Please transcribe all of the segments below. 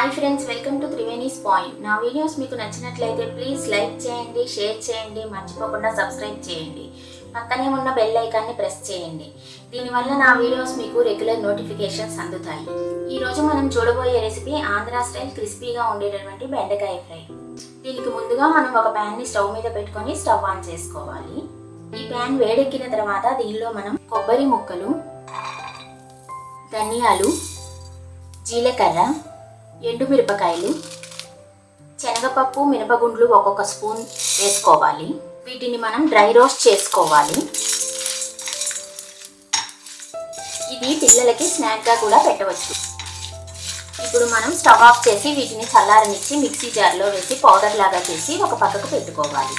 Hi friends, welcome to Triveni's point. నా videos మీకు నచ్చినట్లయితే ప్లీజ్ లైక్ చేయండి, షేర్ చేయండి, మర్చిపోకుండా సబ్స్క్రైబ్ చేయండి. పక్కనే ఉన్న బెల్ ఐకాన్ని ప్రెస్ చేయండి. దీనివల్ల నా వీడియోస్ మీకు రెగ్యులర్ నోటిఫికేషన్స్ అందుతాయి. ఈరోజు మనం చూడబోయే రెసిపీ ఆంధ్ర స్టైల్ క్రిస్పీగా ఉండేటటువంటి బెండకాయ ఫ్రై. దీనికి ముందుగా మనం ఒక ప్యాన్ని స్టవ్ మీద పెట్టుకొని స్టవ్ ఆన్ చేసుకోవాలి. ఈ ప్యాన్ వేడెక్కిన తర్వాత దీనిలో మనం కొబ్బరి ముక్కలు, ధనియాలు, జీలకర్ర, ఎండుమిరపకాయలు, శనగపప్పు, మినపగుండ్లు ఒక్కొక్క స్పూన్ వేసుకోవాలి. వీటిని మనం డ్రై రోస్ట్ చేసుకోవాలి. ఇది పిల్లలకి స్నాక్గా కూడా పెట్టవచ్చు. ఇప్పుడు మనం స్టవ్ ఆఫ్ చేసి వీటిని చల్లారనిచ్చి మిక్సీ జార్లో వేసి పౌడర్ లాగా చేసి ఒక పక్కకు పెట్టుకోవాలి.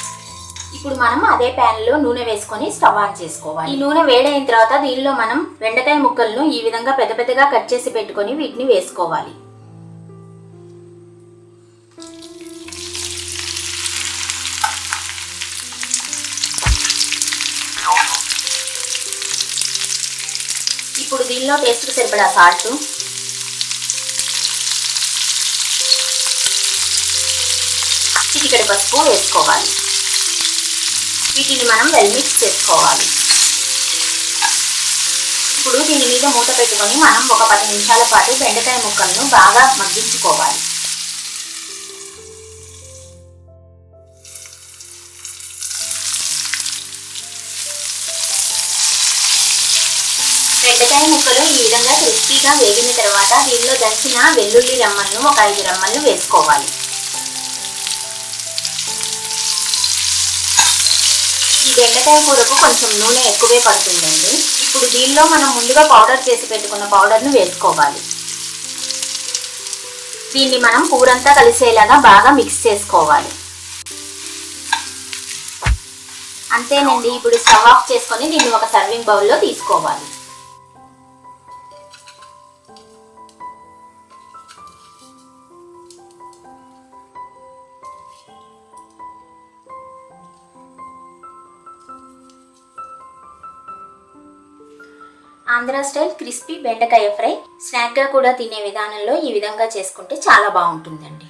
ఇప్పుడు మనం అదే ప్యాన్లో నూనె వేసుకొని స్టవ్ ఆన్ చేసుకోవాలి. ఈ నూనె వేడైన తర్వాత దీనిలో మనం బెండకాయ ముక్కలను ఈ విధంగా పెద్ద పెద్దగా కట్ చేసి పెట్టుకొని వీటిని వేసుకోవాలి. ఇప్పుడు దీనిలో టేస్ట్కి సరిపడా సాల్ట్, చిటికెడు పసుపు వేసుకోవాలి. వీటిని మనం వెల్ మిక్స్ చేసుకోవాలి. ఇప్పుడు దీని మీద మూత పెట్టుకొని మనం ఒక 10 నిమిషాల పాటు బెండకాయ ముక్కలను బాగా మగ్గించుకోవాలి. బెండకాయ ముక్కలు ఈ విధంగా క్రిస్పీగా వేగిన తర్వాత దీనిలో దంచిన వెల్లుల్లి రెమ్మలను ఒక 5 రెమ్మలను వేసుకోవాలి. ఈ బెండకాయ కూరకు కొంచెం నూనె ఎక్కువే పడుతుందండి. ఇప్పుడు దీనిలో మనం ముందుగా పౌడర్ చేసి పెట్టుకున్న పౌడర్ను వేసుకోవాలి. దీన్ని మనం కూరంతా కలిసేలాగా బాగా మిక్స్ చేసుకోవాలి. అంతేనండి. ఇప్పుడు స్టవ్ ఆఫ్ చేసుకొని దీన్ని ఒక సర్వింగ్ బౌల్లో తీసుకోవాలి. ఆంధ్ర స్టైల్ క్రిస్పీ బెండకాయ ఫ్రై స్నాక్గా కూడా తినే విధానంలో ఈ విధంగా చేసుకుంటే చాలా బాగుంటుందండి.